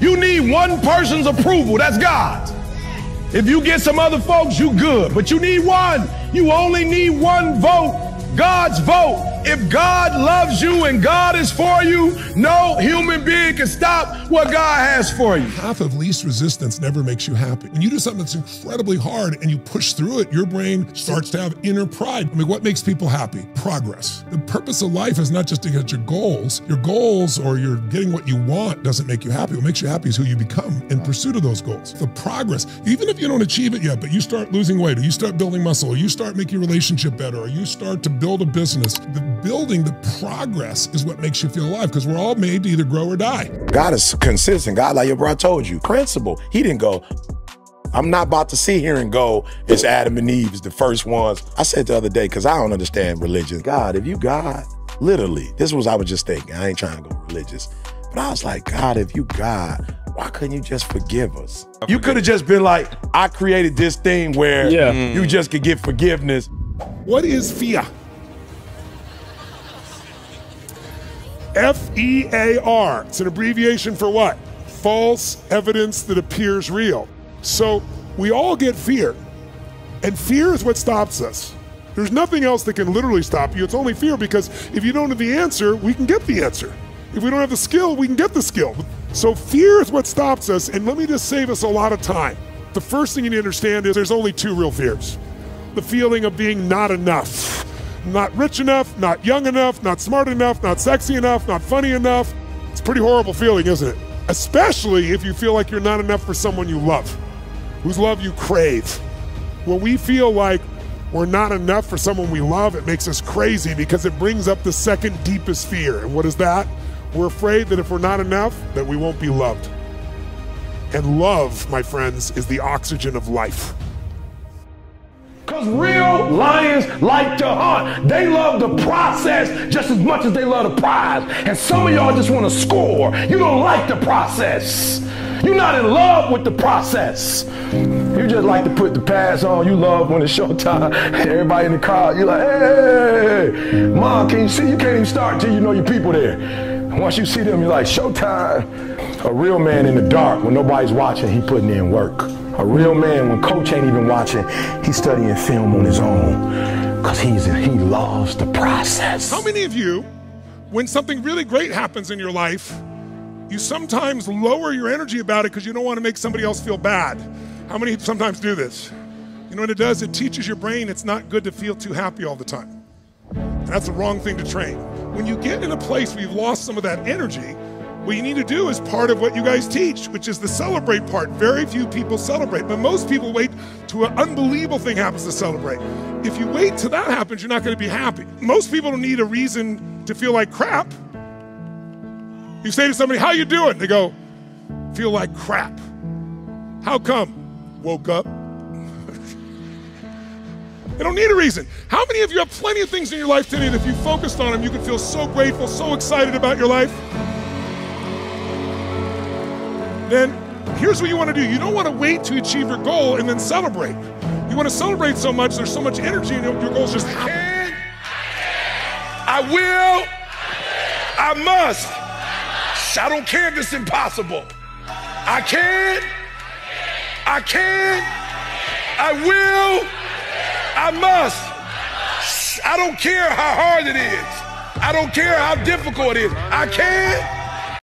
You need one person's approval. That's God's. If you get some other folks, you good. But you need one. You only need one vote. God's vote. If God loves you and God is for you, no human being can stop what God has for you. Half of least resistance never makes you happy. When you do something that's incredibly hard and you push through it, your brain starts to have inner pride. I mean, what makes people happy? Progress. The purpose of life is not just to get your goals. Your goals or you're getting what you want doesn't make you happy. What makes you happy is who you become in pursuit of those goals. The progress, even if you don't achieve it yet, but you start losing weight, or you start building muscle, or you start making your relationship better, or you start to build a business, the progress is what makes you feel alive, because we're all made to either grow or die. God is consistent. God, like your brother told you, principle. He didn't go, I'm not about to sit here and go, it's Adam and Eve is the first ones. I said the other day, because I don't understand religion. God, if you God, literally, this was I was just thinking. I ain't trying to go religious. But I was like, God, if you God, why couldn't you just forgive us? You could have just been like, I created this thing where you just could get forgiveness. What is fear? F-E-A-R. It's an abbreviation for what? False evidence that appears real. So we all get fear, and fear is what stops us. There's nothing else that can literally stop you. It's only fear, because if you don't have the answer, we can get the answer. If we don't have the skill, we can get the skill. So fear is what stops us, and let me just save us a lot of time. The first thing you need to understand is there's only two real fears. The feeling of being not enough. Not rich enough, not young enough, not smart enough, not sexy enough, not funny enough. It's a pretty horrible feeling, isn't it? Especially if you feel like you're not enough for someone you love, whose love you crave. When we feel like we're not enough for someone we love, it makes us crazy, because it brings up the second deepest fear. And what is that? We're afraid that if we're not enough, that we won't be loved. And love, my friends, is the oxygen of life. Because real lions like to hunt. They love the process just as much as they love the prize. And some of y'all just want to score. You don't like the process. You're not in love with the process. You just like to put the pads on. You love when it's showtime. Everybody in the crowd, you're like, hey, Mom, can you see? You can't even start until you know your people there. Once you see them, you're like, showtime. A real man in the dark, when nobody's watching, he putting in work. A real man, when coach ain't even watching, he's studying film on his own, because he loves the process. How many of you, when something really great happens in your life, you sometimes lower your energy about it because you don't want to make somebody else feel bad? How many sometimes do this? You know what it does? It teaches your brain it's not good to feel too happy all the time. That's the wrong thing to train. When you get in a place where you've lost some of that energy, what you need to do is part of what you guys teach, which is the celebrate part. Very few people celebrate, but most people wait till an unbelievable thing happens to celebrate. If you wait till that happens, you're not going to be happy. Most people don't need a reason to feel like crap. You say to somebody, how you doing? They go, feel like crap. How come? Woke up. They don't need a reason. How many of you have plenty of things in your life today that if you focused on them, you could feel so grateful, so excited about your life? Then here's what you want to do. You don't want to wait to achieve your goal and then celebrate. You want to celebrate so much, there's so much energy, and your goals just happen. I will. I must. I don't care if it's impossible. I can. I can. I will. I must. I don't care how hard it is. I don't care how difficult it is. I can.